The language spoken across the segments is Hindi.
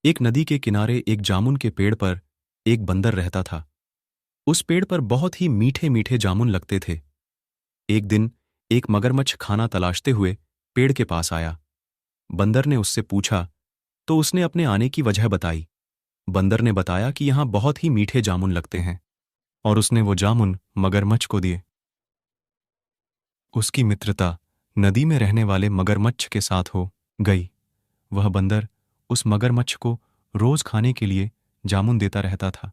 एक नदी के किनारे एक जामुन के पेड़ पर एक बंदर रहता था। उस पेड़ पर बहुत ही मीठे मीठे जामुन लगते थे। एक दिन एक मगरमच्छ खाना तलाशते हुए पेड़ के पास आया। बंदर ने उससे पूछा तो उसने अपने आने की वजह बताई। बंदर ने बताया कि यहां बहुत ही मीठे जामुन लगते हैं और उसने वो जामुन मगरमच्छ को दिए। उसकी मित्रता नदी में रहने वाले मगरमच्छ के साथ हो गई। वह बंदर उस मगरमच्छ को रोज खाने के लिए जामुन देता रहता था।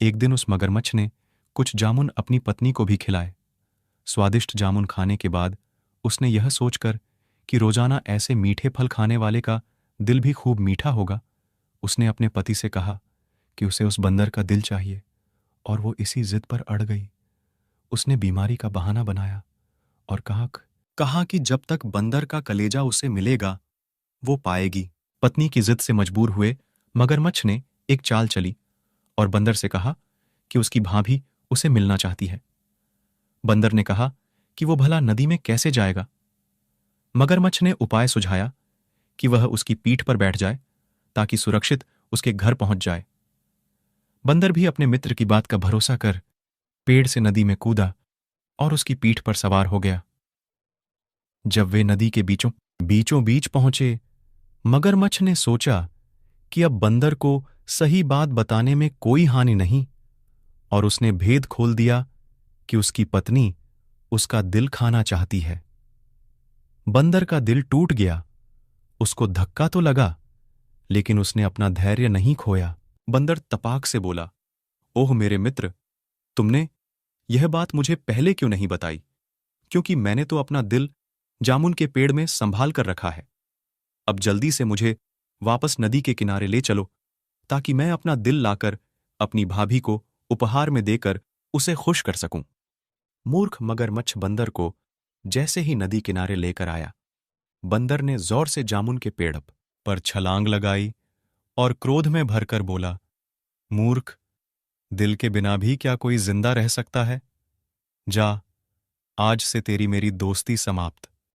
एक दिन उस मगरमच्छ ने कुछ जामुन अपनी पत्नी को भी खिलाए। स्वादिष्ट जामुन खाने के बाद उसने यह सोचकर कि रोजाना ऐसे मीठे फल खाने वाले का दिल भी खूब मीठा होगा, उसने अपने पति से कहा कि उसे उस बंदर का दिल चाहिए और वो इसी जिद पर अड़ गई। उसने बीमारी का बहाना बनाया और कहा कि जब तक बंदर का कलेजा उसे मिलेगा वो पाएगी। पत्नी की जिद से मजबूर हुए मगरमच्छ ने एक चाल चली और बंदर से कहा कि उसकी भाभी उसे मिलना चाहती है। बंदर ने कहा कि वो भला नदी में कैसे जाएगा। मगरमच्छ ने उपाय सुझाया कि वह उसकी पीठ पर बैठ जाए ताकि सुरक्षित उसके घर पहुंच जाए। बंदर भी अपने मित्र की बात का भरोसा कर पेड़ से नदी में कूदा और उसकी पीठ पर सवार हो गया। जब वे नदी के बीचों बीचों बीच पहुंचे, मगरमच्छ ने सोचा कि अब बंदर को सही बात बताने में कोई हानि नहीं और उसने भेद खोल दिया कि उसकी पत्नी उसका दिल खाना चाहती है। बंदर का दिल टूट गया। उसको धक्का तो लगा, लेकिन उसने अपना धैर्य नहीं खोया। बंदर तपाक से बोला, ओह मेरे मित्र, तुमने यह बात मुझे पहले क्यों नहीं बताई? क्योंकि मैंने तो अपना दिल जामुन के पेड़ में संभाल कर रखा है। अब जल्दी से मुझे वापस नदी के किनारे ले चलो ताकि मैं अपना दिल लाकर अपनी भाभी को उपहार में देकर उसे खुश कर सकूं। मूर्ख मगरमच्छ बंदर को जैसे ही नदी किनारे लेकर आया, बंदर ने जोर से जामुन के पेड़ पर छलांग लगाई और क्रोध में भरकर बोला, मूर्ख, दिल के बिना भी क्या कोई जिंदा रह सकता है? जा, आज से तेरी मेरी दोस्ती समाप्त।